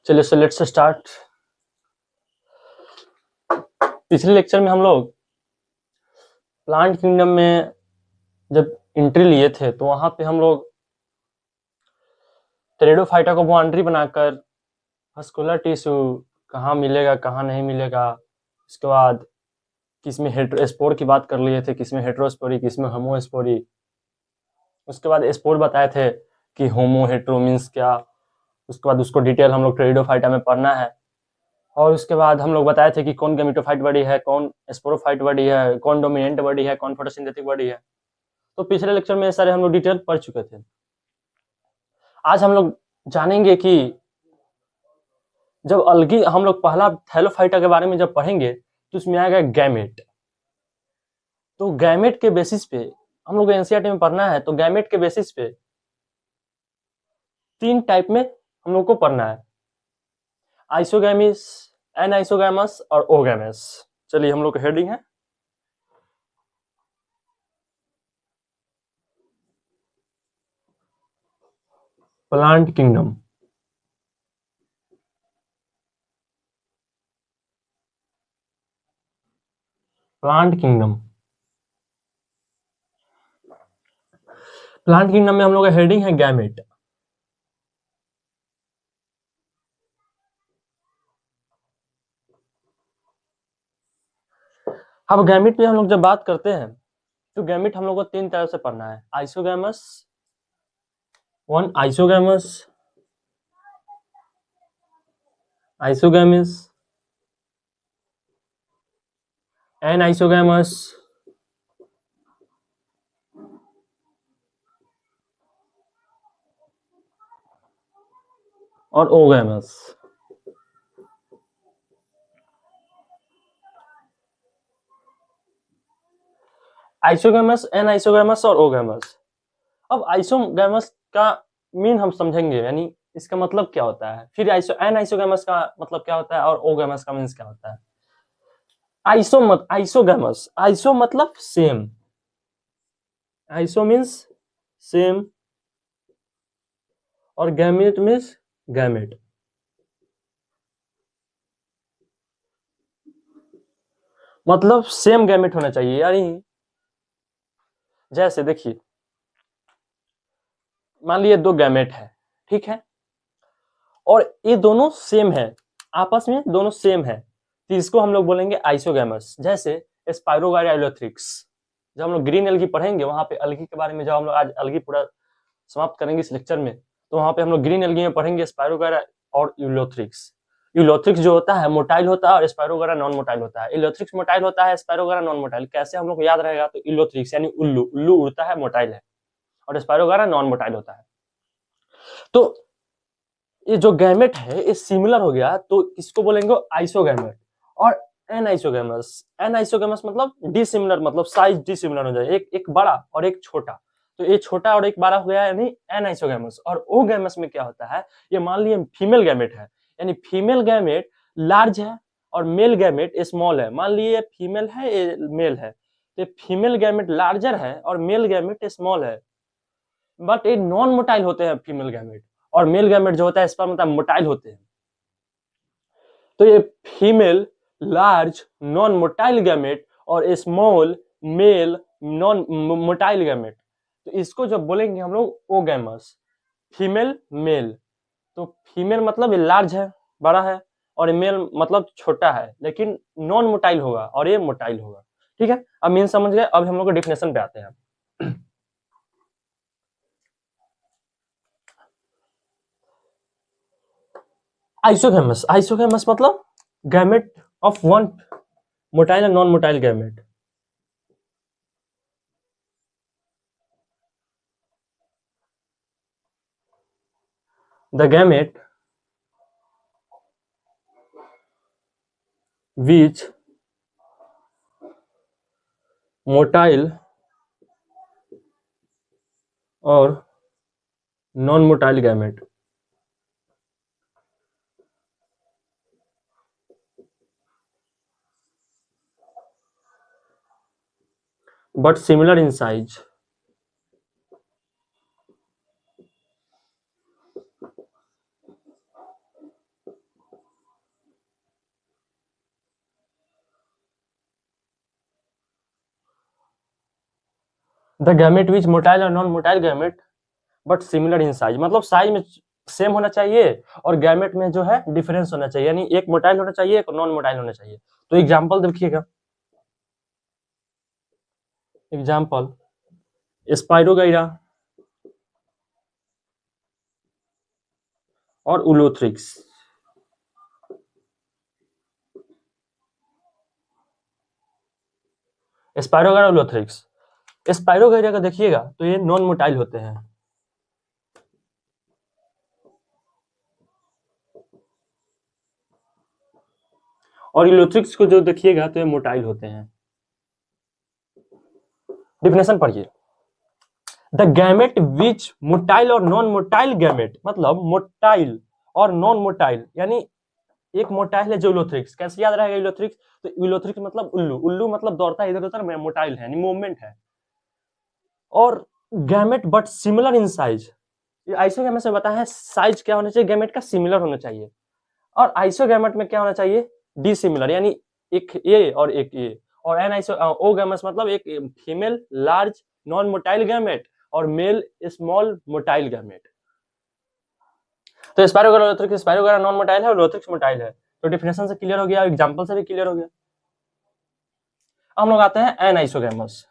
चलिए so let's start. पिछले lecture में हम लोग प्लांट किंगडम में जब एंट्री लिए थे तो वहां पे हम लोग टेरिडोफाइटा को बाउंड्री बनाकर मस्कुलर टिश्यू कहाँ मिलेगा कहाँ नहीं मिलेगा, उसके बाद किसमें हेटेरोस्पोर की बात कर लिए थे, किसमें हेटेरोस्पोरी किसमें होमोस्पोरी। उसके बाद स्पोर बताए थे कि होमो हेटेरो मीन्स क्या, उसके बाद उसको डिटेल हम लोग टेरिडोफाइटा में पढ़ना है। और उसके बाद हम लोग बताए थे कि कौन गैमेटोफाइट बॉडी है, कौन स्पोरोफाइट बॉडी है, कौन डोमिनेंट बॉडी है, कौन फोटोसिंथेटिक बॉडी है। तो पिछले लेक्चर में सारे हम लोग डिटेल पढ़ चुके थे। आज हम लोग जानेंगे कि जब अलगी हम लोग पहला थैलोफाइटा के बारे में जब पढ़ेंगे तो उसमें आएगा गैमेट। तो गैमेट के बेसिस पे हम लोग एनसीईआरटी में पढ़ना है। तो गैमेट के बेसिस पे 3 टाइप में हम लोग को पढ़ना है, आइसोगैमिस, एनाइसोगैमस और ओगैमस। चलिए हम लोग का हेडिंग है plant kingdom. Plant kingdom plant kingdom में हम लोग का हेडिंग है गैमेट। अब गैमेट में हम लोग जब बात करते हैं तो गैमेट हम लोग को 3 तरह से पढ़ना है, आइसोगैमस, वन आइसोगैमस, आइसोगैमिस, एनाइसोगैमस और ओगैमस। आइसोगैमस, एनाइसोगैमस और ओगैमस। अब आइसोगैमस का मीन हम समझेंगे, यानी इसका मतलब क्या होता है, फिर एनाइसोगैमस का मतलब क्या होता है और ओगैमस का मीन्स क्या होता है। आइसोगैमस, आइसो मतलब सेम, आइसो मीन्स सेम और गैमेट मीन्स गैमेट। मतलब सेम गैमेट होना चाहिए, यानी जैसे देखिए मान लीजिए 2 गैमेट है, ठीक है, और ये दोनों सेम है, आपस में दोनों सेम है, तो इसको हम लोग बोलेंगे आइसोगैमस। जैसे स्पाइरोगायरा इलोथ्रिक्स, जब हम लोग ग्रीन एल्गी पढ़ेंगे वहां पे अलगी के बारे में, जब हम लोग आज अलगी पूरा समाप्त करेंगे इस लेक्चर में, तो वहां पे हम लोग ग्रीन एल्गी में पढ़ेंगे स्पाइरोगायरा और इलोथ्रिक्स। इलोथ्रिक्स जो होता है मोटाइल होता है और स्पाइरोगायरा नॉन मोटाइल होता है। इलोथ्रिक्स मोटाइल होता है, स्पाइरोगायरा नॉन मोटाइल। कैसे हम लोग को याद रहेगा, तो इलोथ्रिक्स यानी उल्लू, उल्लू उड़ता है मोटाइल है, और स्पाइरोगायरा नॉन मोटाइल होता है। तो ये जो गैमेट है ये सिमिलर हो गया तो इसको बोलेंगे आइसोगैमेट। और एनाइसोगैमस, एनाइसोगैमस मतलब डिसिमिलर, मतलब साइज डिसिमिलर हो जाए, एक बड़ा और एक छोटा, तो ये छोटा और एक बड़ा हो गया यानी एनाइसोगैमस। और ओगैमस में क्या होता है, ये मान लिए फीमेल गैमेट है, यानी फीमेल गैमेट लार्ज है और मेल गैमेट स्मॉल है। मान लिए फीमेल है ये मेल है, तो फीमेल गैमेट लार्जर है और मेल गैमेट स्मॉल है। बट ये नॉन मोटाइल होते हैं फीमेल गैमेट, और मेल गैमेट जो होता है स्पर्म मतलब मोटाइल होते हैं। तो ये female large non motile gamete और small male non motile gamete, तो इसको जब बोलेंगे हम लोग ओगैमस, फीमेल मेल। तो फीमेल मतलब ये लार्ज है, बड़ा है, और मेल मतलब छोटा है, लेकिन नॉन मोटाइल होगा और ये मोटाइल होगा। ठीक है, अब मीन समझ गए। अब हम लोग डेफिनेशन पे आते हैं। आइसोगैमस, आइसोगैमस मतलब gamete of one motile and non motile gamete. The gamete which motile और non motile gamete. But similar in size. The gamete which motile और non motile gamete but similar in size, मतलब size में same होना चाहिए और gamete में जो है डिफरेंस होना चाहिए, यानी एक मोटाइल होना चाहिए एक नॉन मोटाइल होना चाहिए। तो एग्जांपल देखिएगा, एग्जांपल स्पाइरोगाइरा और उलोथ्रिक्स। स्पाइरोगाइरा उलोथ्रिक्स, स्पाइरोगाइरा का देखिएगा तो ये नॉन मोटाइल होते हैं और इलोथ्रिक्स को जो देखिएगा तो ये मोटाइल होते हैं। डिफिनेशन पढ़िए, द गैमेट विच मोटाइल और नॉन मोटाइल गैमेट, मतलब मोटाइल और नॉन मोटाइल, यानी एक मोटाइल है जो इलोथ्रिक्स, कैसे याद रहेगा इलोथ्रिक्स, तो इलोथ्रिक्स मतलब उल्लू, उल्लू मतलब दौड़ता है इधर उधर, मोटाइल है यानी मूवमेंट है, और gamete but similar in size, isogamete में बताया है साइज क्या होना चाहिए, गैमेट का सिमिलर होना चाहिए, और आइसोगैमेट में क्या होना चाहिए, डिसिमिलर, यानी एक ए और एक ए, और एन आइसो ओ गैमेट्स मतलब एक female large non motile gamete और मेल स्मॉल मोटाइल गैमेट। तो स्पाइरोगारा नॉन मोटाइल है और लोथ्रिक्स मोटाइल है, तो डिफिनेशन से क्लियर हो गया, एग्जांपल से भी क्लियर हो गया। हम लोग आते हैं anisogamous.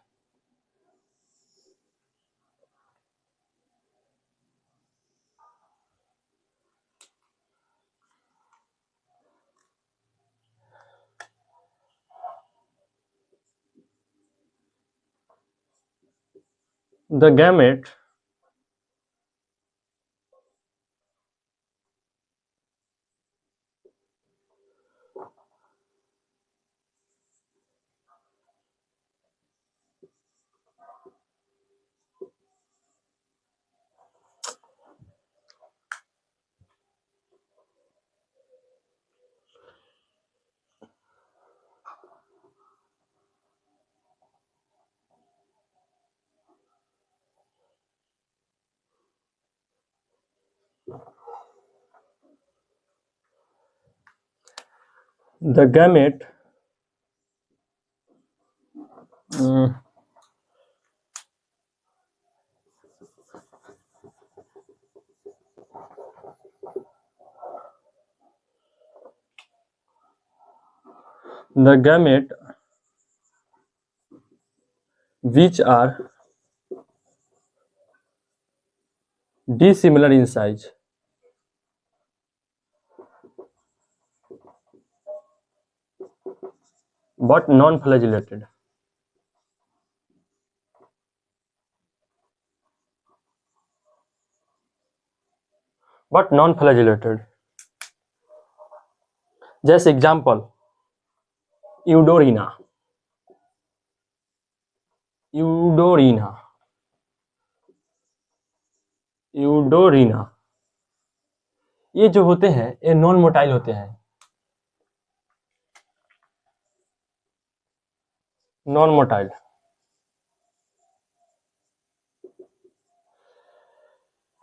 The gamete the gamete the gamete which are dissimilar in size but non-flagellated, but non-flagellated, जैसे एग्जांपल यूडोरिना, यूडोरिना, यूडोरिना, ये जो होते हैं ये नॉन मोटाइल होते हैं, नॉन मोटाइल।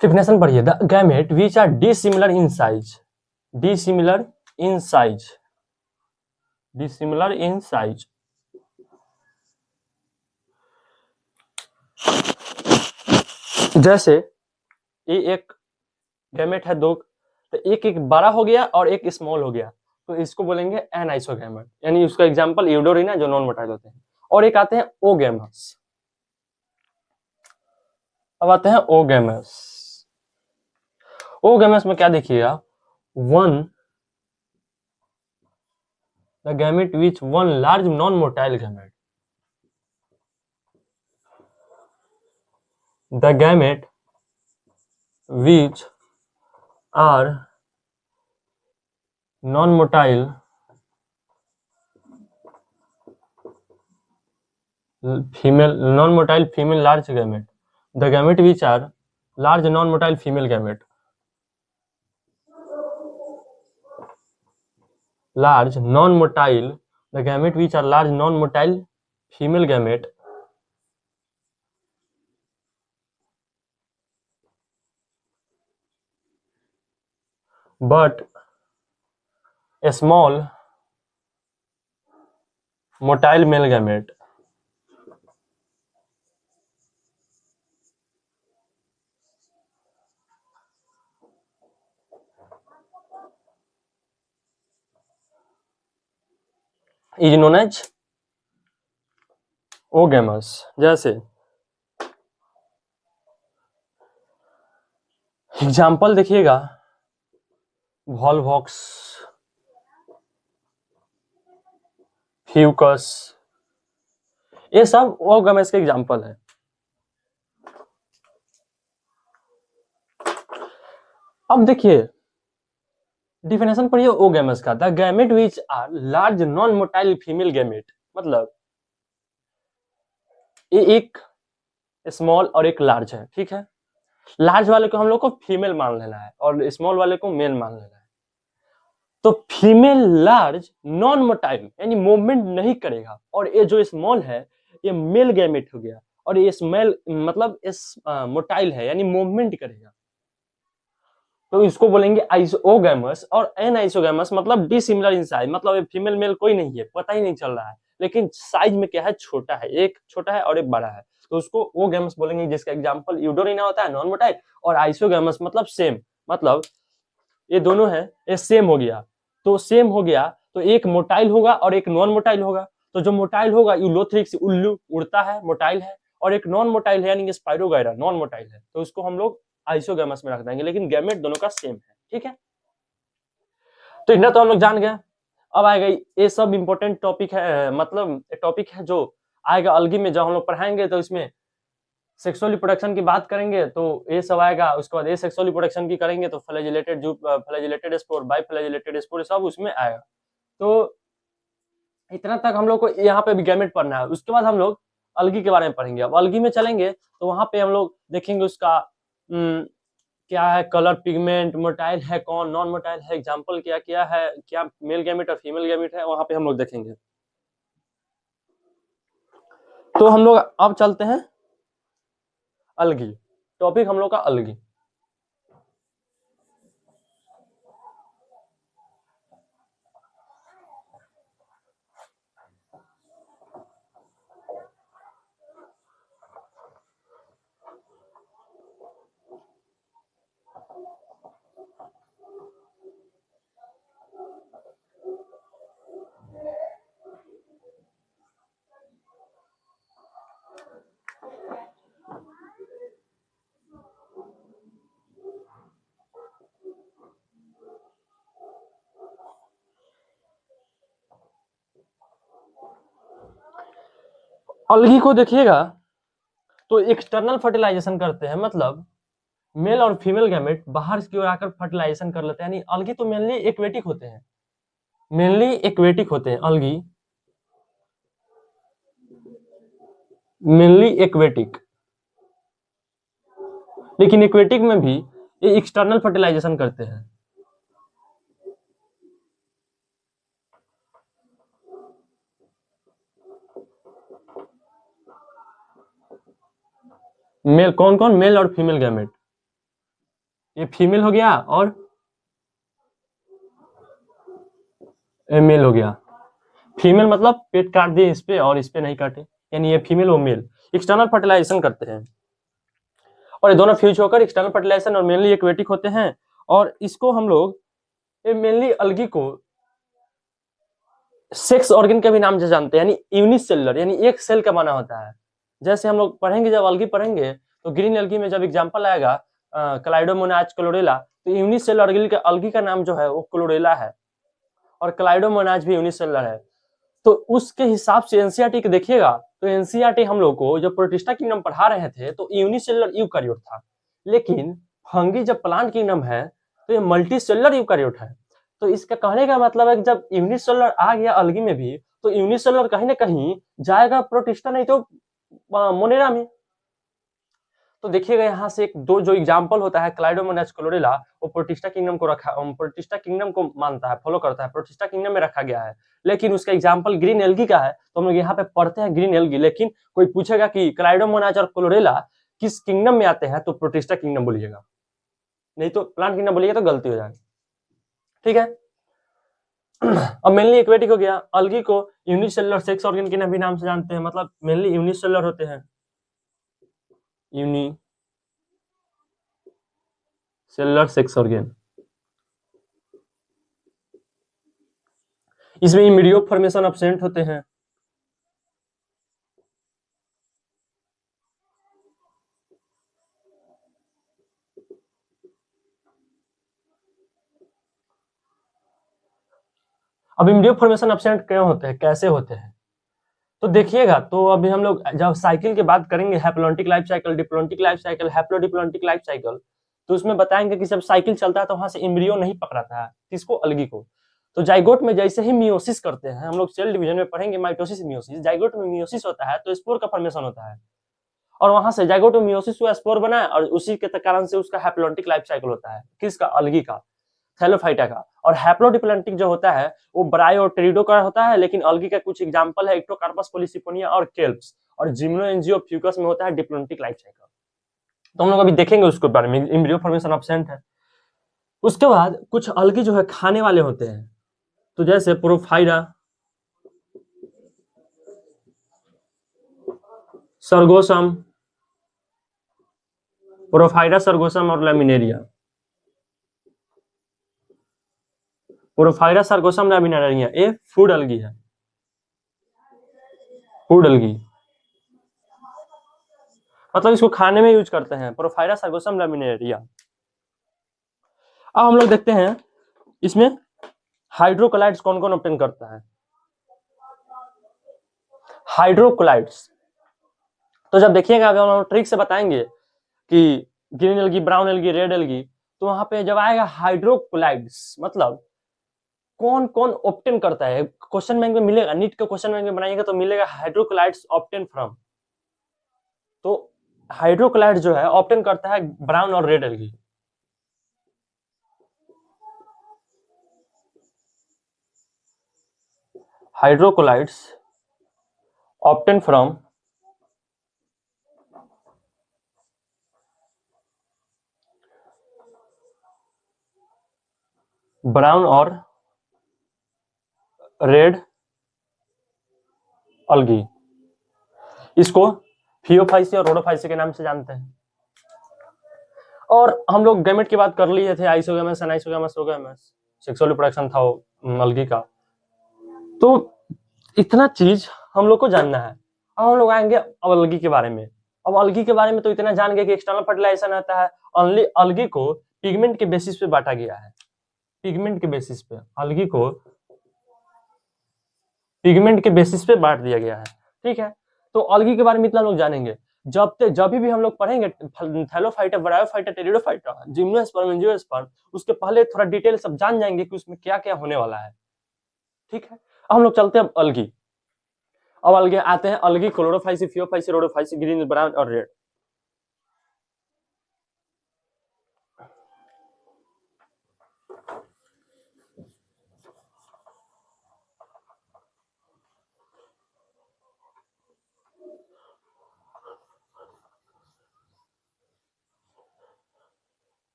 डिफिनेशन पढ़िए, the gamete which are dissimilar in size, dissimilar in size, dissimilar in size, जैसे ये एक गैमेट है दो, तो एक एक बड़ा हो गया और एक स्मॉल हो गया, तो इसको बोलेंगे एन आइसोगैमेट, यानी उसका एग्जांपल यूडोरिना जो नॉन मोटाइल होते हैं। और एक आते हैं ओगैमस, अब आते हैं ओगैमस। ओगैमस में क्या देखिएगा, one the gamete which one large non motile gamete, the gamete which are non-motile female, non-motile female large gamete, the gamete which are large non-motile female gamete, large non-motile, the gamete which are large non-motile female gamete but a small motile male gamete, is known as oogamous. जैसे example देखिएगा, Volvox, Fucus, ये सब ओगेमस के example है। अब देखिए definition पढ़िए oogamous का, the gamete which are large non motile female gamete. मतलब ये एक स्मॉल और एक लार्ज है, ठीक है। लार्ज वाले को हम लोग को फीमेल मान लेना है और स्मॉल वाले को मेल मान लेना है। तो फीमेल लार्ज नॉन मोटाइल यानी मूवमेंट नहीं करेगा, और ये जो स्मॉल है ये मेल गैमेट हो गया, और ये स्मेल मतलब इस मोटाइल है यानी मूवमेंट करेगा। तो इसको बोलेंगे आइसोगैमस। और एन आइसोगैमस मतलब डिसिमिलर इन साइज, मतलब ये फीमेल मेल कोई नहीं है, पता ही नहीं चल रहा है, लेकिन साइज में क्या है, छोटा है, एक छोटा है और एक बड़ा है, तो उसको ओगैमस बोलेंगे, जिसका एग्जांपल यूडोरिना होता है नॉन मोटाइल, और आइसोगैमस मतलब सेम, मतलब ये दोनों है, ये सेम हो गया। तो सेम हो गया तो एक मोटाइल होगा और एक नॉन मोटाइल होगा। तो जो मोटाइल होगा यूलोथ्रिक्स, उल्लू उड़ता है, मोटाइल है, और एक नॉन मोटाइल है यानी स्पाइरोगायरा नॉन मोटाइल है, तो उसको हम लोग आइसोगैमस में रख देंगे, लेकिन गैमेट दोनों का सेम है, ठीक है। तो इतना तो हम लोग जान गए। अब आएगा ये सब इंपॉर्टेंट टॉपिक है, मतलब टॉपिक है जो आएगा अलगी में, जब हम लोग पढ़ाएंगे तो इसमें सेक्सुअल रिप्रोडक्शन की बात करेंगे तो ये सब आएगा। उसके बाद ये सेक्सुअल रिप्रोडक्शन की करेंगे तो फ्लैजिलेटेड जो flagellated spore, by flagellated spore, सब उसमें आएगा। तो इतना तक हम लोग को यहाँ पे भी गैमेट पढ़ना है। उसके बाद हम लोग अलगी के बारे में पढ़ेंगे। अब अलगी में चलेंगे तो वहां पे हम लोग देखेंगे उसका क्या है, कलर, पिगमेंट, मोटाइल है कौन, नॉन मोटाइल है, एग्जाम्पल क्या क्या है, क्या मेल गैमेट और फीमेल गैमेट है, वहां पे हम लोग देखेंगे। तो हम लोग अब चलते हैं अलगी, टॉपिक हम लोग का अलगी। अलगी को देखिएगा तो एक्सटर्नल फर्टिलाइजेशन करते हैं, मतलब मेल और फीमेल गैमेट बाहर की ओर आकर फर्टिलाइजेशन कर लेते हैं, यानी अलगी तो मेनली एक्वेटिक होते हैं, मेनली एक्वेटिक होते हैं अलगी, मेनली एक्वेटिक। लेकिन एक्वेटिक में भी ये एक्सटर्नल फर्टिलाइजेशन करते हैं। मेल कौन कौन, मेल और फीमेल गैमेट, ये फीमेल हो गया और मेल हो गया। फीमेल मतलब पेट काट दिए इस पे और इस पे नहीं काटे, यानी ये फीमेल और मेल एक्सटर्नल फर्टिलाइजेशन करते हैं, और ये दोनों फ्यूज होकर एक्सटर्नल फर्टिलाइजेशन और मेनली एक्वेटिक होते हैं। और इसको हम लोग ये मेनली अलगी को सेक्स ऑर्गन के भी नाम से जानते हैं, यानी यूनिसेलुलर, यानी एक सेल का बना होता है। जैसे हम लोग पढ़ेंगे, जब अलगी पढ़ेंगे तो ग्रीन अलगी में जब एग्जांपल आएगा क्लाइडोमोनाज क्लोरेला, तो यूनिसेलुलर अलगी का नाम जो है वो क्लोरेला है, और क्लाइडोमोनाज भी यूनिसेलुलर है। तो उसके हिसाब से एनसीईआरटी के देखिएगा तो एनसीईआरटी हम लोग को जब प्रोटिस्टा किंगडम पढ़ा रहे थे तो यूनिसेलुलर यूकैरियोट था, लेकिन फंगी जब प्लांट किंगडम है तो ये मल्टीसेलुलर यूकैरियोट है। तो इसका कहने का मतलब है कि जब यूनिसेलुलर आ गया अलगी में भी, तो यूनिसेलुलर कहीं ना कहीं जाएगा प्रोटिस्टा, नहीं तो मोनेरा में। तो देखिएगा यहाँ से एक दो जो एग्जांपल होता है क्लाइडोमोनास क्लोरेला, वो प्रोटिस्टा किंगडम को रखा, प्रोटिस्टा किंगडम को मानता है, फॉलो करता है, प्रोटिस्टा किंगडम में रखा गया है। लेकिन उसका एग्जांपल ग्रीन एल्गी का है, तो हम लोग यहाँ पे पढ़ते हैं ग्रीन एल्गी। लेकिन कोई पूछेगा कि क्लाइडोमोनास और क्लोरेला किस किंगडम में आते हैं, तो प्रोटिस्टा किंगडम बोलिएगा, नहीं तो प्लांट किंगडम बोलिएगा तो गलती हो जाएगी, ठीक है। अब मेनली एक्वेटिक हो गया। अलगी को यूनिसेलुलर सेक्स ऑर्गन के भी नाम से जानते हैं, मतलब मेनली यूनिसेलुलर होते हैं, यूनिसेलुलर सेक्स ऑर्गन। इसमें इमीडियो फॉर्मेशन एब्सेंट होते हैं। अब इमीडियो फॉर्मेशन एब्सेंट क्यों होते हैं, कैसे होते हैं, तो देखिएगा। तो अभी हम लोग जब साइकिल की बात करेंगे, haplontic life cycle, diplontic life cycle, haplodiplontic life cycle, तो उसमें बताएंगे कि जब साइकिल चलता है तो वहां से एम्ब्रियो नहीं पकड़ाता है, किसको, अलगी को। तो जाइगोट में जैसे ही मियोसिस करते हैं, हम लोग सेल डिवीजन में पढ़ेंगे माइटोसिस मियोसिस, जाइगोट में मियोसिस होता है तो स्पोर का फॉर्मेशन होता है, और वहां से जाइगोट में मियोसिस हुआ, स्पोर बना, और उसी के कारण से उसका हैप्लोन्टिक लाइफ साइकिल होता है, किसका, अलगी का, थैलोफाइटा का। और हैप्लोडिप्लोन्टिक जो होता है वो ब्राई और टेरिडो का होता है, लेकिन अलगी का कुछ एग्जांपल है इक्टोकार्पस पॉलीसिफोनिया और केल्प्स, और जिम्नोएंजियोफ्यूकस में होता है डिप्लोन्टिक लाइफ साइकिल। तो हम लोग अभी देखेंगे उसके बारे में, एम्ब्रियो फॉर्मेशन एब्सेंट है। उसके बाद कुछ अलगी जो है खाने वाले होते हैं, तो जैसे प्रोफाइरा, सर्गोसम, प्रोफाइरा, सर्गोसम और लैमिनेरिया। प्रोफाइरा, सर्गोसम, लैमिनेरिया, ये फूड अलगी है, फूड अलगी, मतलब इसको खाने में यूज करते हैं, प्रोफाइरा, सर्गोसम, लैमिनेरिया। अब हम लोग देखते हैं इसमें हाइड्रोकोलाइड्स कौन कौन ऑब्टेन करता है। हाइड्रोकोलाइड्स, तो जब देखिएगा अभी हम लोग ट्रिक से बताएंगे कि green algae, brown algae, red algae, तो वहां पे जब आएगा हाइड्रोकोलाइड्स मतलब कौन कौन ऑब्टेन करता है, क्वेश्चन बैंक में मिलेगा, नीट के क्वेश्चन बैंक में बनाएंगे तो मिलेगा हाइड्रोकोलाइड्स ऑब्टेन फ्रॉम। तो हाइड्रोकोलाइड जो है ऑब्टेन करता है ब्राउन और red algae. Hydrocolloids obtain from brown और रेड अलगी, इसको फियोफाइसी और रोडोफाइसी के नाम से जानते हैं। और हम लोग गैमेट की बात कर लिए थे, isogamous, anisogamous, oogamous, sexual reproduction था वो अलगी का। तो इतना चीज हम लोग को जानना है। अब हम लोग आएंगे अलगी के बारे में। अब अलगी के बारे में तो इतना जान गए कि एक्सटर्नल फर्टिलाइजेशन आता है, ओनली अलगी को पिगमेंट के बेसिस पे बांटा गया है, पिगमेंट के बेसिस पे, अलगी को पिगमेंट के बेसिस पे बांट दिया गया है, ठीक है। तो अलगी के बारे में इतना लोग जानेंगे। जब भी हम लोग पढ़ेंगे Thallophyta, bryophyta, pteridophyta, gymnosperm, angiosperm, उसके पहले थोड़ा डिटेल सब जान जाएंगे कि उसमें क्या क्या होने वाला है, ठीक है। अब हम लोग चलते हैं अलगी। अब अलगे आते हैं algae, Chlorophyceae, Phaeophyceae, Rhodophyceae, green, brown और रेड।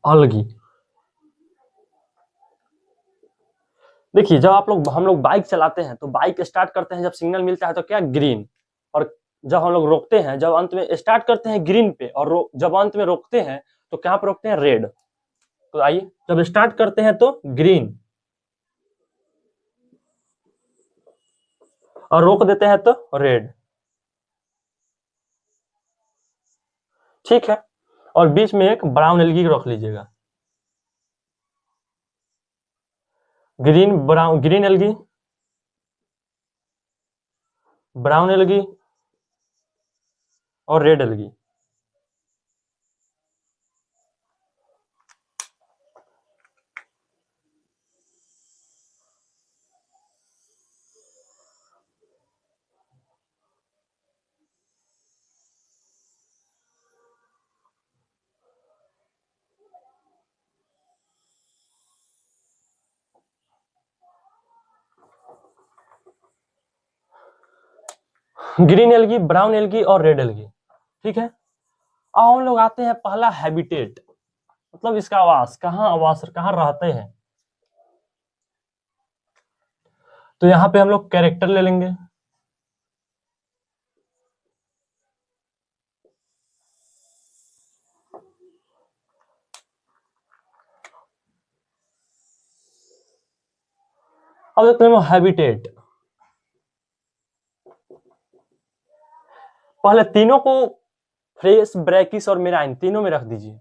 अलगी, देखिए जब हम लोग बाइक चलाते हैं तो बाइक स्टार्ट करते हैं, जब सिग्नल मिलता है तो क्या, ग्रीन, और जब हम लोग रोकते हैं, जब अंत में स्टार्ट करते हैं ग्रीन पे, और जब अंत में रोकते हैं तो कहां पर रोकते हैं, रेड। तो आइए, जब स्टार्ट करते हैं तो ग्रीन, और रोक देते हैं तो रेड, ठीक है। और बीच में एक ब्राउन एलगी रख लीजिएगा, green, brown, green algae, brown algae और red algae. Green algae, brown algae और रेड एलगी, ठीक है। अब हम लोग आते हैं पहला हैबिटेट, मतलब इसका आवास, कहाँ रहते हैं। तो यहाँ पे हम लोग कैरेक्टर ले लेंगे। अब देखते हैं हैबिटेट। पहले तीनों को फ्रेश, ब्रैकिस और मेराइन तीनों में रख दीजिए।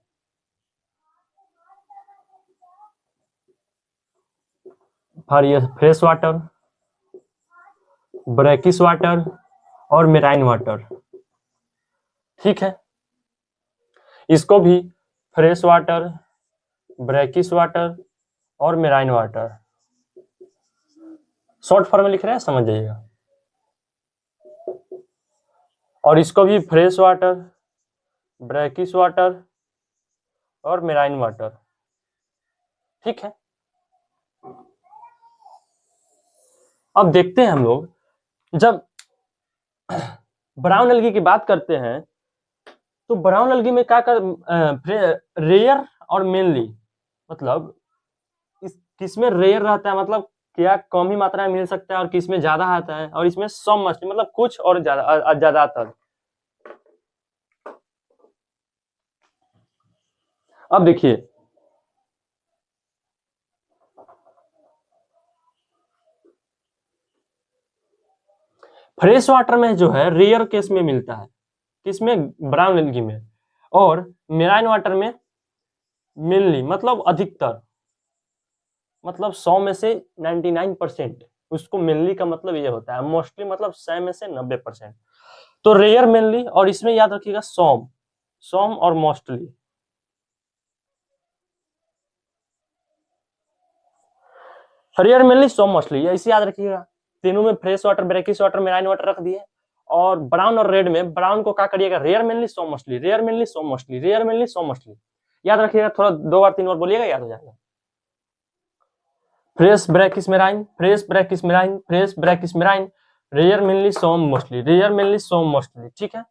फ्रेश वाटर, ब्रैकिस वाटर और मेराइन वाटर, ठीक है। इसको भी फ्रेश वाटर, ब्रैकिस वाटर और मेराइन वाटर, शॉर्ट फॉर्म में लिख रहे हैं, समझ जाइएगा। और इसको भी फ्रेश वाटर, ब्रैकिस वाटर और मेराइन वाटर, ठीक है। अब देखते हैं हम लोग, जब ब्राउन एल्गी की बात करते हैं तो ब्राउन एल्गी में क्या कर रेयर और मेनली, मतलब किसमें रेयर रहता है, मतलब क्या कम ही मात्रा में मिल सकता है, और किसमें ज्यादा आता है, और इसमें सम मछली मतलब कुछ और ज्यादातर। अब देखिए, फ्रेश वाटर में जो है रेयर केस में मिलता है, किसमें, ब्राउन एल्गी में, और मेराइन वाटर में मेनली मतलब अधिकतर, मतलब 100 में से 99%, उसको मेनली का मतलब ये होता है, मोस्टली मतलब 100 में से 90%। तो रेयर मेनली, और इसमें याद रखिएगा सॉम, सॉम और mostly. Rare mainly, some, mostly, ऐसे याद रखिएगा। तीनों में fresh water, brackish water, marine water रख दिए। और ब्राउन और रेड में, ब्राउन को क्या करिएगा, rare mainly, some, mostly, rare mainly, some, mostly, rare mainly, some, mostly, याद रखिएगा। थोड़ा 2 बार 3 बार बोलिएगा, याद हो जाएगा। Fresh brackish marine, fresh brackish marine, fresh brackish marine, rare mainly, some, mostly, rare mainly, some, mostly, ठीक है।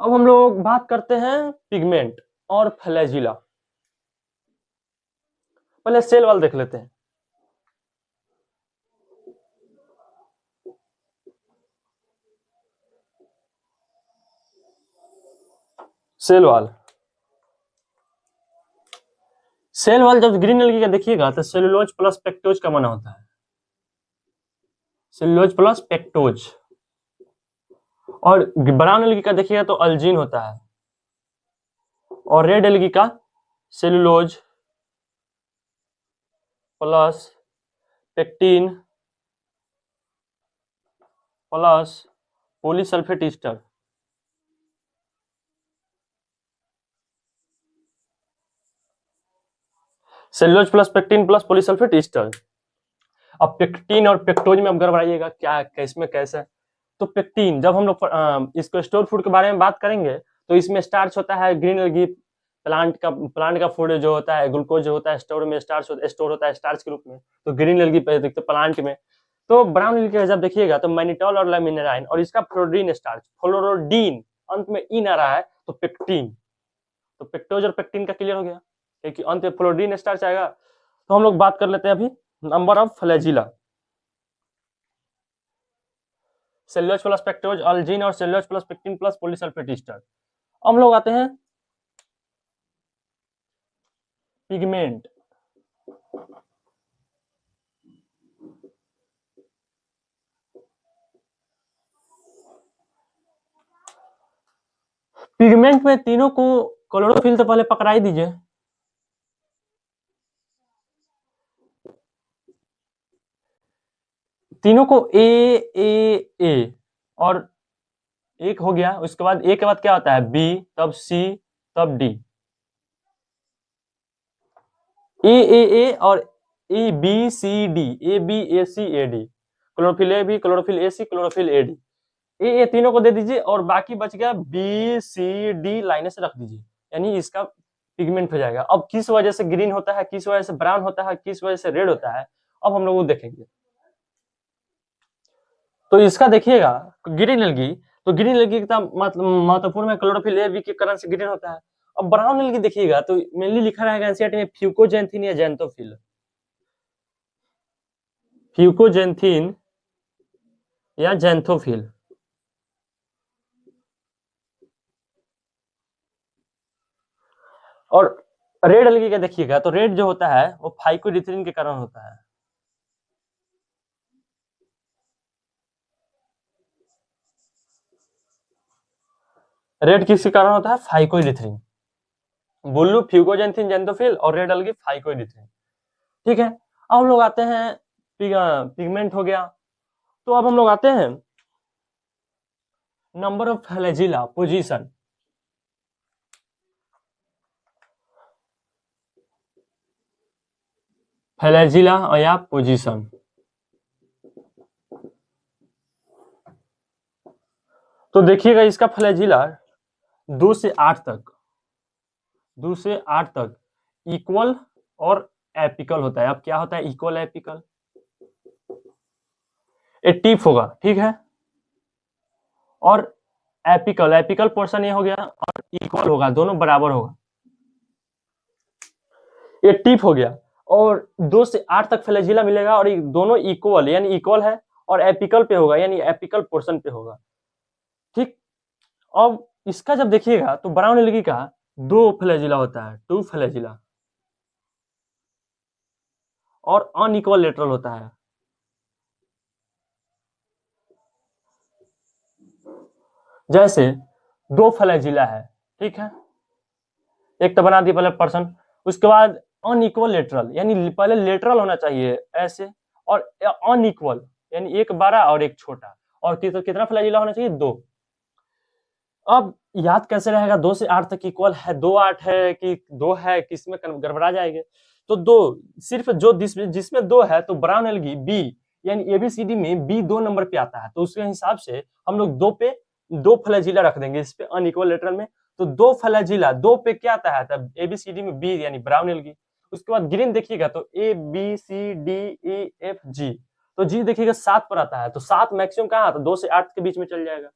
अब हम लोग बात करते हैं पिगमेंट और फ्लैजिला। पहले सेल वाल देख लेते हैं। सेल वाल, सेल वाल जब ग्रीन एल्गी का देखिएगा तो सेलुलोज प्लस पेक्टोज का बना होता है, सेलुलोज प्लस पेक्टोज। और ब्राउन एल्गी का देखिएगा तो अल्जीन होता है। और रेड एल्गी का cellulose plus pectin plus polysulphate Easter. Cellulose plus pectin plus polysulphate Easter. अब पेक्टिन और पेक्टोज में अब गड़बड़ाइएगा, क्या कैसे कैसे। तो पेक्टिन, जब हम लोग इसको स्टोर फूड के बारे में बात करेंगे तो इसमें स्टार्च होता है, ग्रीन एल्गी प्लांट का फूड जो होता है, ग्लूकोज जो होता है स्टोर में, स्टोर होता है स्टार्च के रूप में, तो ग्रीन एल्गी पे देखते प्लांट में। तो ब्राउन एल्गी जब देखिएगा तो मैनिटोल और लैमिनेराइन, और इसका फ्लोरीन स्टार्च, फ्लोरोडीन, अंत में इन आ रहा है तो पेक्टिन। तो पेक्टोज और पेक्टिन का क्लियर हो गया, क्योंकि अंत में फ्लोरीन स्टार्च आएगा। तो हम लोग बात कर लेते हैं अभी number of flagella. Cellulose plus pectose, algin और cellulose plus pectin plus polysulphate ester. हम लोग आते हैं पिगमेंट। पिगमेंट में तीनों को क्लोरोफिल तो पहले पकड़ा ही दीजिए। तीनों को ए ए ए, और एक हो गया, उसके बाद ए के बाद क्या होता है, बी, तब सी, तब डी, ए और A B C D, A B A C A D, chlorophyll A B, chlorophyll A C, chlorophyll A D, A तीनों को दे दीजिए, और बाकी बच गया बी सी डी, लाइने से रख दीजिए, यानी इसका पिगमेंट हो जाएगा। अब किस वजह से ग्रीन होता है, किस वजह से ब्राउन होता है, किस वजह से रेड होता है, अब हम लोग वो देखेंगे। तो इसका देखिएगा ग्रीन एल्गी, तो ग्रीन एल्गी का मतलब महत्वपूर्ण है, क्लोरोफिल ए बी के कारण से ग्रीन होता है। अब ब्राउन एल्गी देखिएगा तो मेनली लिखा रहेगा एनसीईआरटी में फ्यूकोजैंथिन या जैंथोफिल। फ्यूकोजेंथिन या जेंथोफिल। और रेड अलगी का देखिएगा तो रेड जो होता है वो फाइकोडिथ्रिन के कारण होता है। रेड किसके कारण होता है? फाइकोडिथ्रिन। ब्लू फ्यूकोजेंथिन जेंथोफिल और रेड अलगी फाइकोडिथ्रिन। ठीक है, अब हम लोग आते हैं पिगमेंट हो गया। तो अब हम लोग आते हैं number of flagella position. Flagella या पोजीशन, तो देखिएगा इसका फ्लैजिला 2 से 8 तक, 2 से 8 तक इक्वल और एपिकल होता है। अब क्या होता है इक्वल एपिकल? ये टिप होगा, ठीक है, और एपिकल, एपिकल पोर्शन ये हो गया और इक्वल होगा, दोनों बराबर होगा। ये टिप हो गया और 2 से 8 तक फ्लैजिला मिलेगा और दोनों इक्वल यानी इक्वल है और एपिकल पे होगा यानी एपिकल पोर्शन पे होगा। ठीक, अब इसका जब देखिएगा तो ब्राउन एलगी का 2 फ्लैजिला होता है, 2 फ्लैजिला, और अनइक्वल लेटरल होता है। जैसे 2 फ्लैजिला है, ठीक है, एक तो बना दी पहले पर्सन, उसके बाद अनइक्वल लेटरल यानी पहले लेटरल होना चाहिए ऐसे, और अनइक्वल यानी एक बड़ा और एक छोटा, और कितना फ्लैजिला होना चाहिए? 2। अब याद कैसे रहेगा 2 से 8 तक इक्वल है, 2 8 है कि 2 है, किसमें गड़बड़ा जाएंगे? तो 2 सिर्फ जो जिसमें 2 है तो ब्राउन एलगी बी यानी एबीसीडी में बी 2 नंबर पे आता है, तो उसके हिसाब से हम लोग 2 पे 2 फ्लैजिला रख देंगे इस पे अनइक्वल लेटरल में। तो 2 फ्लैजिला 2 पे क्या आता है तब एबीसीडी में बी यानी ब्राउन एलगी। उसके बाद ग्रीन देखिएगा तो A B C D E F G, तो जी देखिएगा 7 पर आता है, तो 7 मैक्सिमम कहाँ आता है? 2 से 8 के बीच में चल जाएगा।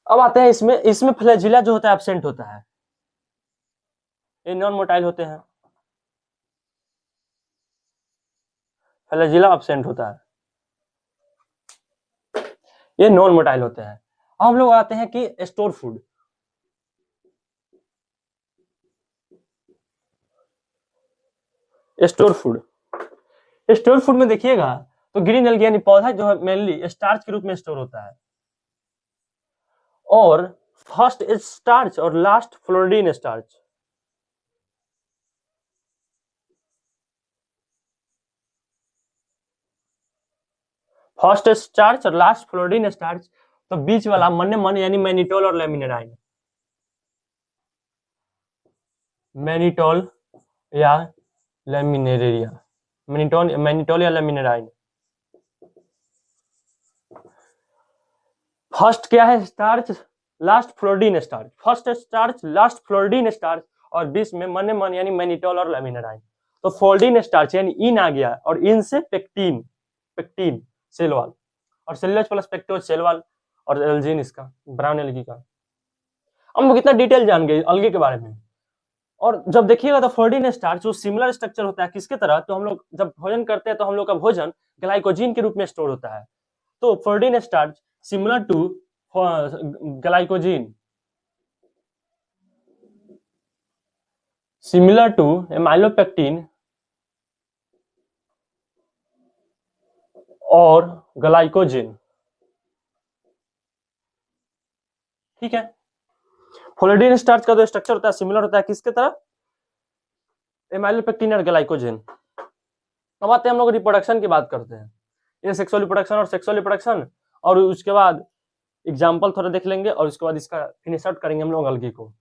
अब आते हैं इसमें, इसमें फ्लैजिला जो होता है एब्सेंट होता है, ये नॉन मोटाइल होते हैं, फ्लैजिला एब्सेंट होता है, ये नॉन मोटाइल होते हैं। अब हम लोग आते हैं कि store food. Store food, store food में देखिएगा तो ग्रीन एल्गी यानी पौधा जो है मेनली स्टार्च के रूप में स्टोर होता है, और फर्स्ट स्टार्च और last floridean starch. First starch और लास्ट फ्लोरिडीन स्टार्च, तो बीच वाला मन मन यानी मैनिटोल और लेमिनेराइन, मैनिटोल या लेमिनेरिया, मैनिटोल या लेमिनेराइन। फर्स्ट क्या है? Starch, last floridean starch, first starch last floridean starch, और बीच में मन मन यानी मैनिटोल और लेमिनेराइन। तो फोल्डिन स्टार्च यानी इन आ गया, और इन से पेक्टिन, पेक्टिन सेल वॉल, और cellulose plus pectose cell wall, और एल्जीन इसका ब्राउन एल्गी का। हम लोग इतना डिटेल जान गए अलगी के बारे में। और जब देखिएगा तो फ्लोरिडीन स्टार्च जो सिमिलर स्ट्रक्चर होता है किसके तरह? तो हम लोग जब भोजन करते हैं तो हम लोग का भोजन ग्लाइकोजीन के रूप में स्टोर होता है, तो floridean starch similar to glycogen, similar to amylopectin और ग्लाइकोजिन। ठीक है, फ्लोरिडीन स्टार्च का जो स्ट्रक्चर होता है सिमिलर होता है किसके तरह? एमाइलोपेक्टिन और ग्लाइकोजिन। अब आते हैं हम लोग रिप्रोडक्शन की बात करते हैं, ये सेक्सुअल रिप्रोडक्शन और सेक्सुअल रिप्रोडक्शन, और उसके बाद एग्जाम्पल थोड़ा देख लेंगे और उसके बाद इसका फिनिश आउट करेंगे हम लोग अलगी को।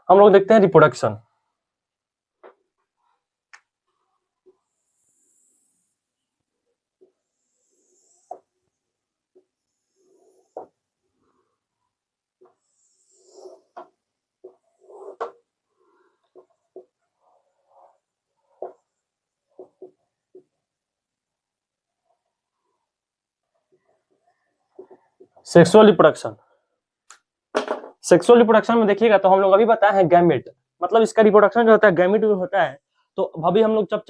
हम लोग देखते हैं reproduction. Sexual reproduction, sexual reproduction में देखिएगा तो हम लोग अभी बताए हैं गैमेट, मतलब इसका रिप्रोडक्शन जो होता है गैमेट में होता है। तो अभी हम लोग जब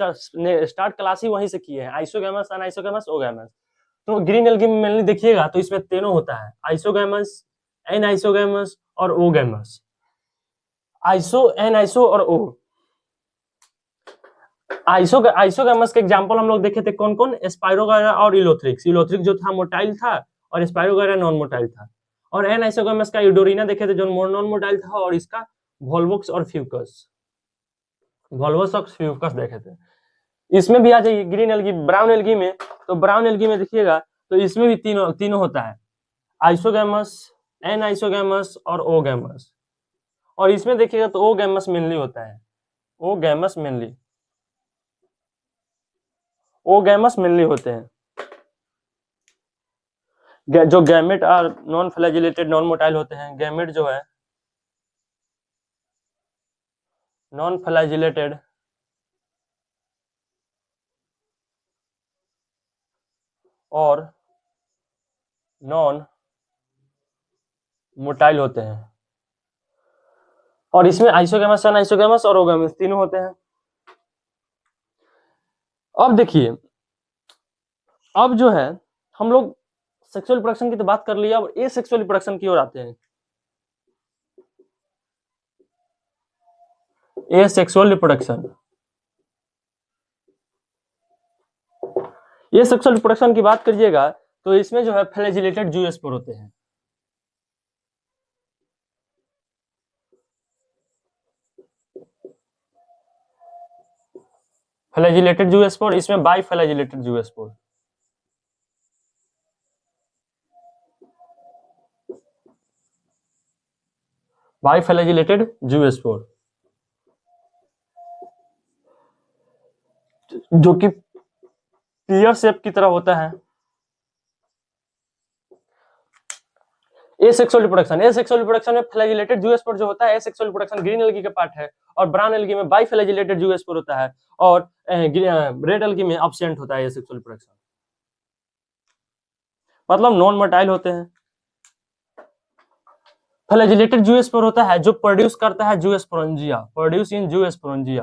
स्टार्ट क्लास ही वहीं से किए हैं, आइसोगैमस, अनआइसोगैमस, ओगैमस। तो ग्रीन एल्गी में मेनली देखिएगा तो इसमें तीनों होता है, आइसोगैमस, एनाइसोगैमस और ओगैमस। आइसो, एनाइसो और ओ। आइसोगैमस के एग्जांपल हम लोग देखे थे कौन कौन, स्पाइरोगायरा और इलोथ्रिक्स। इलोथ्रिक्स जो था मोटाइल था और स्पाइरोगायरा नॉन मोटाइल था। और एनाइसोगैमस का यूडोरिना देखे थे जो नॉन मोटाइल था, और इसका वोल्वोक्स और फ्यूकस, वोल्वोस और फ्यूकस देखे थे। इसमें भी आ जाइए ग्रीन एल्गी, ब्राउन एल्गी में। तो ब्राउन एल्गी में देखिएगा तो इसमें भी तीनों होता है, आइसोगैमस, एनाइसोगैमस और ओगैमस। और इसमें देखिएगा तो ओगैमस मेनली होता है, ओगैमस मेनली, ओगैमस मेनली होते हैं। जो gamete are non flagellated non motile होते हैं, गैमेट जो है नॉन फ्लैजिलेटेड और नॉन मोटाइल होते हैं। और इसमें आइसोगैमस, अनआइसोगैमस और ओगैमस तीनों होते हैं। अब देखिए, अब जो है हम लोग सेक्सुअल रिप्रोडक्शन की तो बात कर लिया, अब ए सेक्सुअल रिप्रोडक्शन की ओर आते हैं। ए सेक्सुअल रिप्रोडक्शन, ये सेक्सुअल रिप्रोडक्शन की बात करिएगा तो इसमें जो है फ्लैजिलेटेड जूस्पोर होते हैं। फ्लैजिलेटेड जूस्पोर, इसमें by flagellated zoospore. By flagellated zoospore जो कि पीयर शेप की तरह होता है। एसेक्सुअल रिप्रोडक्शन, एसेक्सुअल रिप्रोडक्शन में फ्लैजिलेटेड जूस्पोर जो होता है, एसेक्सुअल रिप्रोडक्शन ग्रीन एल्गी का पार्ट है, और ब्राउन एल्गी में बाई फ्लैजिलेटेड जूस्पोर होता है, और रेड एल्गी में एब्सेंट होता है एसेक्सुअल रिप्रोडक्शन, मतलब नॉन मोटाइल होते हैं। फ्लैजिलेटेड जूस्पोर होता है जो प्रोड्यूस करता है जूस्पोरेंजिया, produce in जूस्पोरेंजिया,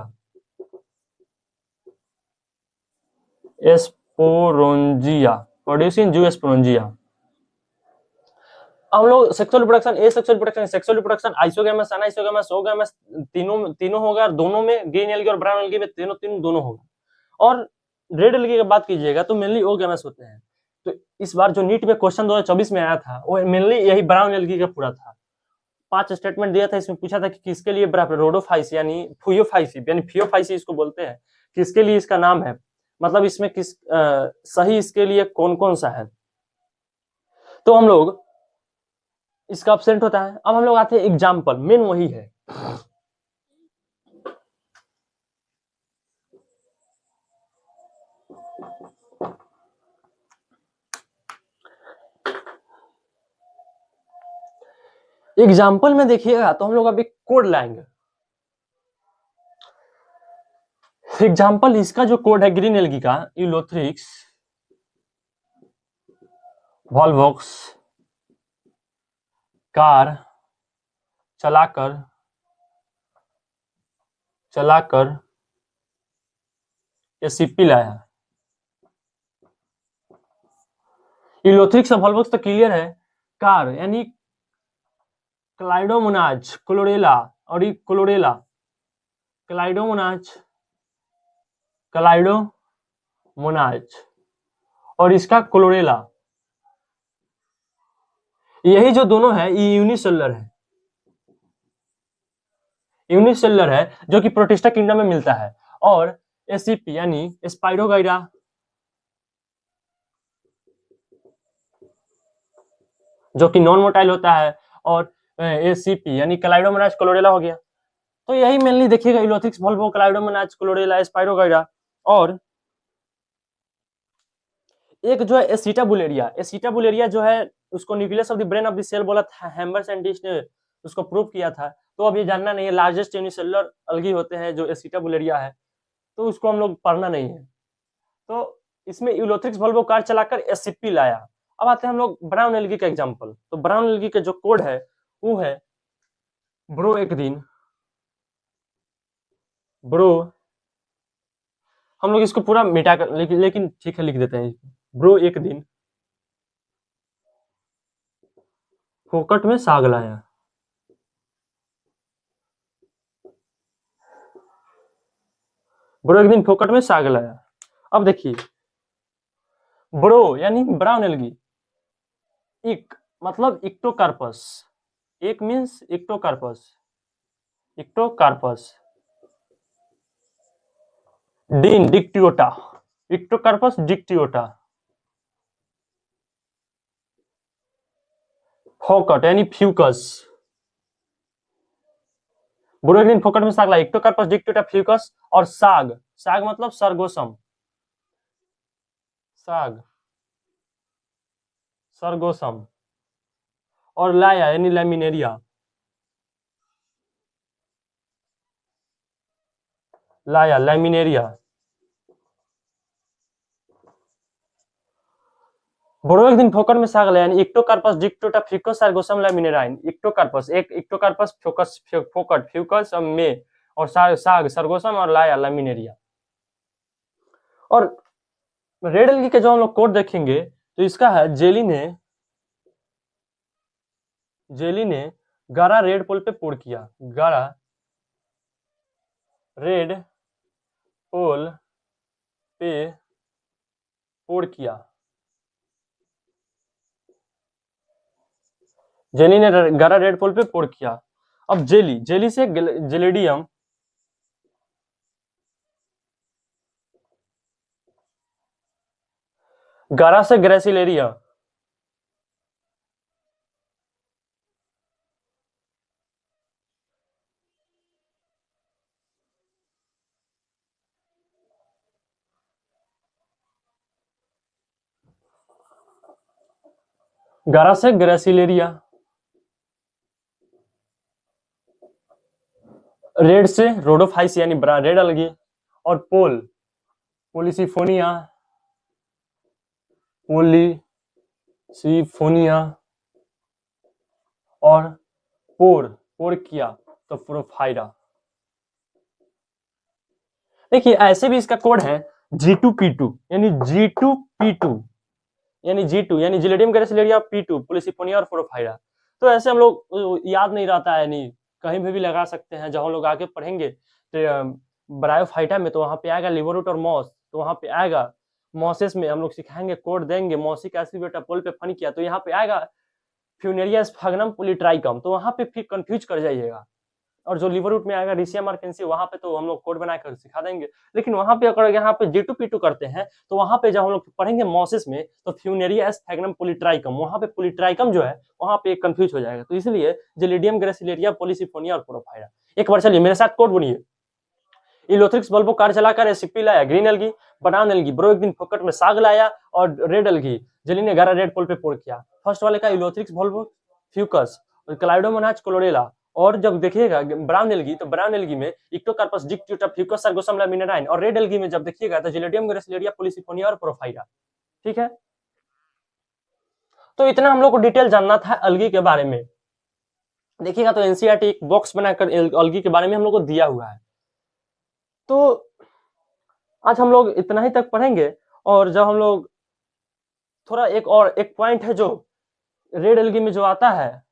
एस्पोरोंजिया, produce in zoosporangia. हम लोग sexual reproduction, asexual reproduction, sexual reproduction isogamous, anisogamous, oogamous तीनों होगा, दोनों में ग्रीन एल्गी और ब्राउन एल्गी में तीनों दोनों होगा। और रेड एल्गी की बात कीजिएगा तो मेनली ओगैमस होते हैं। तो इस बार जो नीट में क्वेश्चन 2024 में आया था वो मेनली यही ब्राउन एल्गी का पूरा था। 5 स्टेटमेंट दिया था, इसमें पूछा था कि किसके लिए रोडोफाइसी यानी फुयोफाइसी यानी फियोफाइसी इसको बोलते हैं, किसके लिए इसका नाम है, मतलब इसमें किस सही इसके लिए कौन कौन सा है। तो हम लोग इसका एब्सेंट होता है। अब हम लोग आते हैं एग्जाम्पल, मेन वही है। एग्जाम्पल में देखिएगा तो हम लोग अभी कोड लाएंगे। एग्जाम्पल इसका जो कोड है ग्रीन एल्गी का, इलोथ्रिक्स, वोल्वोक्स, कार, चलाकर एसिपी लाया। इलोथ्रिक्स और वोल्वोक्स तो क्लियर है। कार यानी क्लाइडोमोनाज, क्लोरेला, और ये क्लोरेला, क्लाइडोमोनाज और इसका क्लोरेला, यही जो दोनों है ये यूनिसेलुलर है जो कि प्रोटिस्टा किंगडम में मिलता है। और एसीपी यानी स्पाइरोगाइरा, जो कि नॉन मोटाइल होता है, और एसीपी यानी क्लाइडोमोनाज क्लोरेला हो गया। तो यही मेनली देखिएगा इलोथिक्स, वोल्वोक्लाइडोमोनाज, क्लोरेला, स्पाइरोगाइरा। और एक जो है एसिटाबुलेरिया जो है उसको nucleus of the brain of the cell बोला था, हैम्बर साइंटिस्ट ने उसको प्रूव किया था। तो अब ये जानना नहीं है, लार्जेस्ट यूनिसेलुलर अलगी होते हैं जो एसिटाबुलेरिया है, तो उसको हम लोग पढ़ना नहीं है। तो इसमें यूलोथ्रिक्स वल्वोकार चलाकर एसिपी लाया। अब आते हैं हम लोग ब्राउन एल्गी का एग्जांपल। तो ब्राउन एल्गी का जो कोड है वो है ब्रो एक दिन, ब्रो, हम लोग इसको पूरा मिटा कर लेकिन ठीक है लिख देते हैं, ब्रो एक दिन फोकट में साग लाया। ब्रो एक दिन फोकट में साग लाया। अब देखिए ब्रो यानी ब्राउन एल्गी, इक मतलब इक्टोकार्पस, एक मीन्स इक्टोकार्पस, इक्टोकार्पस, डीन डिक्टियोटा, इक्टोकार्पस डिक्टियोटा, फोकट यानी फ्यूकस, ब्रो एक दिन फोकट में साग लाया, इक्टोकार्पस डिक्टियोटा फ्यूकस। और साग, साग मतलब सरगोसम, साग सरगोसम। और लाया यानी लैमिनेरिया, लाया लैमिनेरिया। ब्रो एक दिन फोकट में साग लाया यानी इक्टोकार्पस डिक्टियोटा फ्यूकस सरगोसम लैमिनेराइन। इक्टोकार्पस एक, इक्टोकार्पस फोकस फोकट फ्यूकस में, और साग सरगोसम, और लाया लैमिनेरिया। और रेड एल्गी के जो हम लोग कोड देखेंगे तो इसका है जेली ने गारा रेड पोल पे पोड़ किया, गारा रेड पोल पे पोड़ किया। जेली ने गारा रेड पोल पे पोड़ किया। अब जेली से जेलिडियम, गारा से ग्रेसिलेरिया, गारा से ग्रेसिलेरिया, रेड से रोडोफाइस यानी रेड अलगी, और पोल पोलिसिफोनिया, पोलिसिफोनिया, और पोर किया तो प्रोफाइरा। देखिए ऐसे भी इसका कोड है G2P2 यानी G2P2 यानी G2 यानी जिलेडियम ग्रेसिलेरिया, P2 पोलिसिफोनिया और प्रोफाइरा। तो ऐसे हम लोग याद नहीं रहता है, नहीं कहीं भी लगा सकते हैं। जब हम लोग आगे पढ़ेंगे तो ब्रायोफाइटा में तो वहां पे आएगा लिवररूट और मॉस, तो वहां पे आएगा मॉसेस में हम लोग सिखाएंगे, कोड देंगे मॉसिक एसिड बेटा पोल पे फन किया, तो यहाँ पे आएगा फ्यूनेरिया स्फाग्नम पोलिट्राइकम, तो वहां पे फिर कंफ्यूज कर जाइएगा। और जो लिवर रूट में आएगा रिसिया मार्केंसी, वहां पे तो हम लोग कोड बनाकर सिखा देंगे। लेकिन वहां पे अगर यहाँ पे G2P2 करते हैं तो वहां पे जब हम लोग पढ़ेंगे मॉसिस में तो फ्यूनेरिया स्फैग्नम पोलिट्राइकम, वहां पे पोलिट्राइकम जो है वहां पे कंफ्यूज हो जाएगा। तो इसलिए जेलिडियम ग्रेसिलेरिया, पोलिसिफोनिया और पोरोफाइरा। एक बार चलिए मेरे साथ कोड बनिए। इलोथ्रिक्स बल्बो कार चलाकर एसिपी लाया, ग्रीन एल्गी, बनान एल्गी, ब्रो एक दिन फोकट में साग लाया, और रेड एल्गी जेली ने गारा रेड पोल पे पोड़ किया। फर्स्ट वाले का इलोथ्रिक्स बल्बो फ्यूकस, क्लाइडोमोनाज क्लोरेला। और जब देखिएगा ब्राउन एल्गी तो ब्राउन एल्गी में इक्टोकार्पस डिक्टियोटा फ्यूकस सरगोसम लैमिनेराइन, और रेड एल्गी में जब देखिएगा तो जिलेडियम ग्रेसिलेरिया, पोलिसिफोनिया और प्रोफाइरा। ठीक है, तो इतना हम लोग को डिटेल जानना था अलगी के बारे में। देखिएगा तो एनसीईआरटी एक बॉक्स बनाकर अलगी के बारे में हम लोग को दिया हुआ है। तो आज हम लोग इतना ही तक पढ़ेंगे। और जब हम लोग थोड़ा एक पॉइंट है जो रेड एल्गी में जो आता है,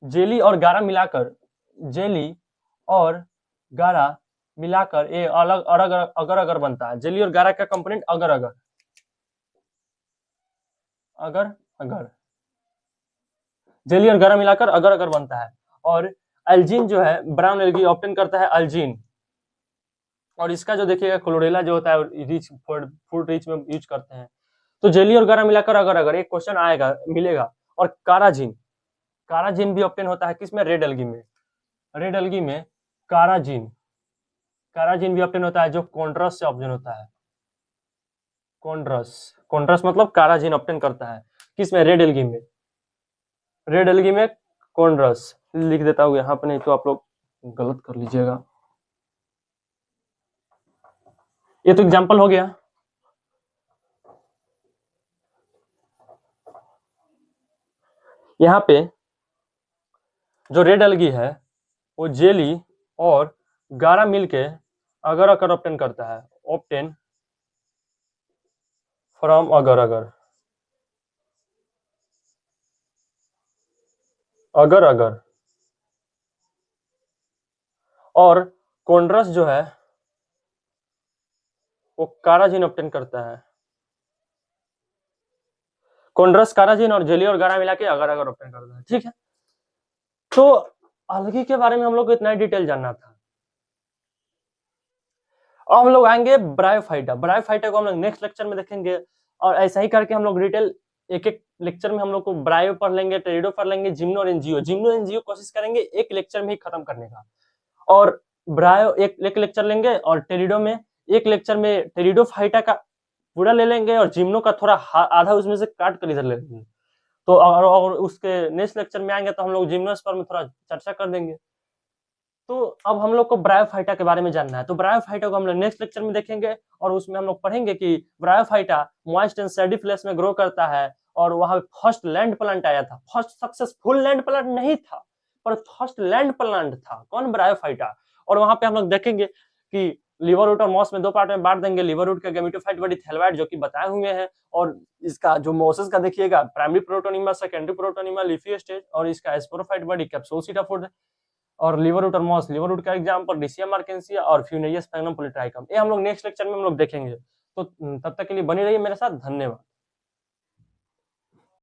जेली और गारा मिलाकर, जेली और गारा मिलाकर ये अलग अगर अगर बनता है। जेली और गारा का कंपोनेंट अगर अगर अगर अगर जेली और गारा मिलाकर अगर अगर बनता है। और एल्जीन जो है ब्राउन एल्गी ऑप्टेन करता है एल्जीन। और इसका जो देखिएगा क्लोरेला जो होता है रिच फूड रिच में यूज करते हैं। तो जेली और गारा मिलाकर अगर अगर एक क्वेश्चन आएगा मिलेगा। और काराजीन भी ऑप्टेन होता है किसमें, रेड एल्गी में। रेड एल्गी में काराजीन, काराजीन भी ऑप्टेन होता है जो कॉन्ड्रस से ऑप्टेन होता है। कॉन्ड्रस, कॉन्ड्रस मतलब काराजीन ऑप्टेन करता है किसमें, रेड एल्गी में। रेड एल्गी में कॉन्ड्रस लिख देता हूँ यहाँ पे, नहीं तो आप लोग गलत कर लीजिएगा। ये तो एग्जांपल हो गया। यहाँ पे जो रेड एल्गी है वो जेली और गारा मिलके अगर अगर ऑप्टेन करता है, ऑप्टेन फ्रॉम अगर अगर, अगर अगर। और कॉन्ड्रस जो है वो काराजीन ऑप्टेन करता है। कॉन्ड्रस काराजीन और जेली और गारा मिला के अगर अगर ऑप्टेन करता है, ठीक है। तो अलगी के बारे में हम लोग को इतना ही डिटेल जानना था। अब हम लोग आएंगे ब्रायोफाइटा। ब्रायोफाइटा को हम लोग नेक्स्ट लेक्चर में देखेंगे, और ऐसा ही करके हम लोग डिटेल एक एक लेक्चर में हम लोग को ब्रायो पढ़ लेंगे, टेरिडो पढ़ लेंगे, जिम्नो और एनजीओ। जिम्नो एनजीओ कोशिश करेंगे एक लेक्चर में ही खत्म करने का, और ब्रायो एक लेक्चर लेंगे, और टेरिडो में एक लेक्चर में टेरिडो फाइटा का पूरा ले लेंगे, और जिम्नो का थोड़ा आधा उसमें से काट कर इधर ले लेंगे। तो और उसके नेक्स्ट लेक्चर में आएंगे तो हम लोग जिम्नोस्पर में थोड़ा चर्चा कर देंगे। तो अब हम लोग को ब्रायोफाइटा के बारे में जानना है, तो ब्रायोफाइटा को हम लोग नेक्स्ट लेक्चर में देखेंगे, और उसमें हम लोग पढ़ेंगे कि ब्रायोफाइटा मॉइस्ट एंड सैडी प्लेस में ग्रो करता है, और वहां फर्स्ट लैंड प्लांट आया था। फर्स्ट सक्सेसफुल लैंड प्लांट नहीं था, पर फर्स्ट लैंड प्लांट था, कौन, ब्रायोफाइटा। और वहां पे हम लोग देखेंगे कि लिवर रूट और मॉस में दो पार्ट में बांट देंगे। लिवर रूट का गैमेटोफाइट बॉडी थैलवाइड जो कि बताए हुए हैं, और इसका जो मोसेस का देखिएगा, primary protonema, secondary protonema, leafy stage, और इसका स्पोरोफाइट बॉडी कैप्सूलसीटाफोर्ड। और लिवर रूट और मॉस, लिवर रूट का एग्जांपल डिसिया मार्केंसिया और फ्यूनेरिया स्पैग्नम पॉलीट्राइकम। ये हम लोग नेक्स्ट लेक्चर में हम लोग देखेंगे। तो तब तक के लिए बनी रहिए मेरे साथ, धन्यवाद।